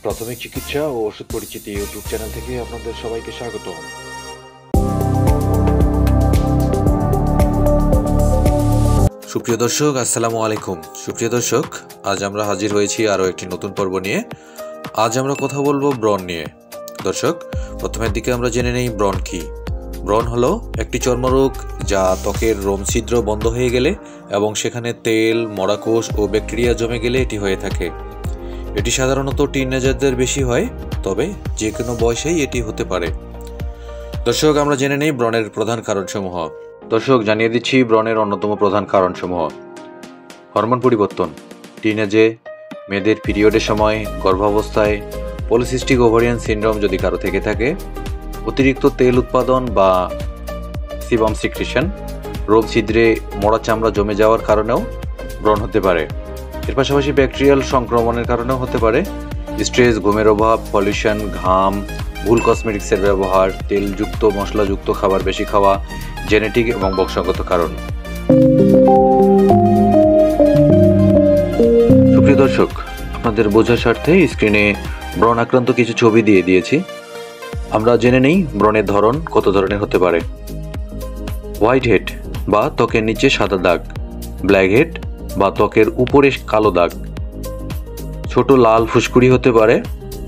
প্রাথমিক চিকিৎসা ও ওষুধ পরিচিতি ইউটিউব চ্যানেল থেকে আপনাদের সবাইকে স্বাগত। সুপ্রিয় দর্শক, আসসালামু আলাইকুম। সুপ্রিয় দর্শক, আজ আমরা হাজির হয়েছি আরও একটি নতুন পর্ব নিয়ে। আজ আমরা কথা বলবো ব্রণ নিয়ে। দর্শক, প্রথমের দিকে আমরা জেনে নেই ব্রণ কি। ব্রণ হলো একটি চর্মরোগ যা ত্বকের রোমছিদ্র বন্ধ হয়ে গেলে এবং সেখানে তেল, মরাকোষ ও ব্যাকটেরিয়া জমে গেলে এটি হয়ে থাকে। এটি সাধারণত টিনেজারদের বেশি হয়, তবে যে কোনো বয়সেই এটি হতে পারে। দর্শক, আমরা জেনে নেই ব্রণের প্রধান কারণসমূহ। দর্শক, জানিয়ে দিচ্ছি ব্রণের অন্যতম প্রধান কারণসমূহ। হরমোন পরিবর্তন, টিনেজে, মেয়েদের পিরিয়ডের সময়, গর্ভাবস্থায়, পলিসিস্টিক ওভারিয়ান সিনড্রোম যদি কারো থেকে থাকে, অতিরিক্ত তেল উৎপাদন বা সিবাম সিক্রেশন, রোম ছিদ্রে মরা চামড়া জমে যাওয়ার কারণেও ব্রণ হতে পারে। এর পাশাপাশি ব্যাকটেরিয়াল সংক্রমণের কারণেও হতে পারে। স্ট্রেস, ঘুমের অভাব, পলিউশন, ঘাম, ভুল কসমেটিক্সের ব্যবহার, তেলযুক্ত মশলাযুক্ত খাবার বেশি খাওয়া, জেনেটিক এবং বংশগত কারণ। সুপ্রিয় দর্শক, আপনাদের বোঝার স্বার্থে স্ক্রিনে ব্রণ আক্রান্ত কিছু ছবি দিয়ে দিয়েছি। আমরা জেনে নেই ব্রণের ধরন কত ধরনের হতে পারে। হোয়াইট হেড বা ত্বকের নিচে সাদা দাগ, ব্ল্যাক হেড বা ত্বকের উপরে কালো দাগ, ছোট লাল ফুসকুড়ি হতে পারে,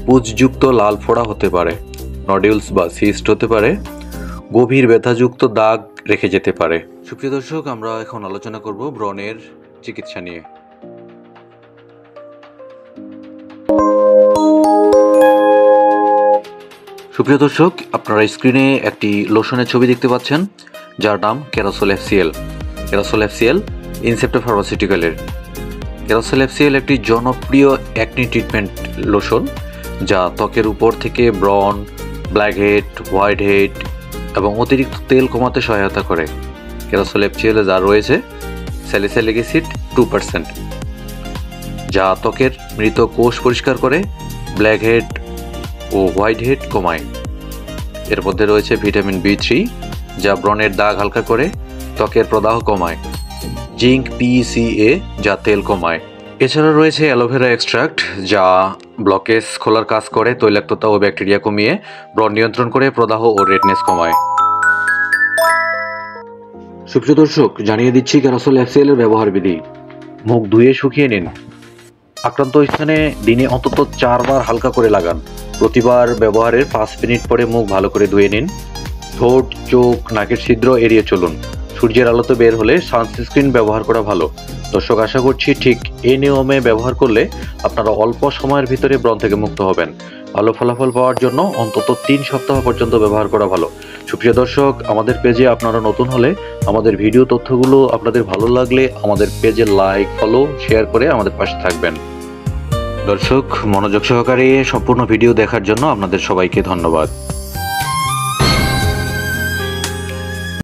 পুঁজযুক্ত লাল ফোড়া হতে পারে, নডিউলস বা সিস্ট হতে পারে, গভীর ব্যথাযুক্ত দাগ রেখে যেতে পারে। সুপ্রিয় দর্শক, আমরা এখন আলোচনা করব ব্রণের চিকিৎসা নিয়ে। সুপ্রিয় দর্শক, আপনারা স্ক্রিনে একটি লোশনের ছবি দেখতে পাচ্ছেন, যার নাম কেরাসল এফসিএল। কেরাসল এফসিএল ইনসেপ্টা ফার্মাসিউটিক্যালের। কেরাসল এফসিএল একটি জনপ্রিয় অ্যাকনি ট্রিটমেন্ট লোশন যা ত্বকের উপর থেকে ব্রণ, ব্ল্যাক হেড, হোয়াইট হেড এবং অতিরিক্ত তেল কমাতে সহায়তা করে। কেরাসল এফসিএল যা রয়েছে স্যালিসাইলিক অ্যাসিড 2%, যা ত্বকের মৃত কোষ পরিষ্কার করে, ব্ল্যাক হেড ও হোয়াইট হেড কমায়। এর মধ্যে রয়েছে ভিটামিন B3, যা ব্রণের দাগ হালকা করে, ত্বকের প্রদাহ কমায়, জিঙ্ক PCA, যা তেল কমায়। এছাড়া রয়েছে অ্যালোভেরা এক্সট্রাক্ট, যা ব্লকেজ খোলার কাজ করে, তৈলাক্ততা ও ব্যাকটেরিয়া কমিয়ে ব্রণ নিয়ন্ত্রণ করে, প্রদাহ ও রেডনেস কমায়। সুপ্রিয় দর্শক, জানিয়ে দিচ্ছি কেরাসল এফসিএল এর ব্যবহার বিধি। মুখ ধুয়ে শুকিয়ে নিন। আক্রান্ত স্থানে দিনে অন্তত 4 বার হালকা করে লাগান। প্রতিবার ব্যবহারের 5 মিনিট পরে মুখ ভালো করে ধুয়ে নিন। ঠোঁট, চোখ, নাকের ছিদ্র এড়িয়ে চলুন। সূর্যের আলোতে বের হলে সানস্ক্রিন ব্যবহার করা ভালো। দর্শক, আশা করছি ঠিক এই নিয়মে ব্যবহার করলে আপনারা অল্প সময়ের ভিতরে ব্রণ থেকে মুক্ত হবেন। ভালো ফলাফল পাওয়ার জন্য অন্তত 3 সপ্তাহ পর্যন্ত ব্যবহার করা ভালো। সুপ্রিয় দর্শক, আমাদের পেজে আপনারা নতুন হলে আমাদের ভিডিও তথ্যগুলো আপনাদের ভালো লাগলে আমাদের পেজে লাইক, ফলো, শেয়ার করে আমাদের পাশে থাকবেন। দর্শক, মনোযোগ সহকারে সম্পূর্ণ ভিডিও দেখার জন্য আপনাদের সবাইকে ধন্যবাদ।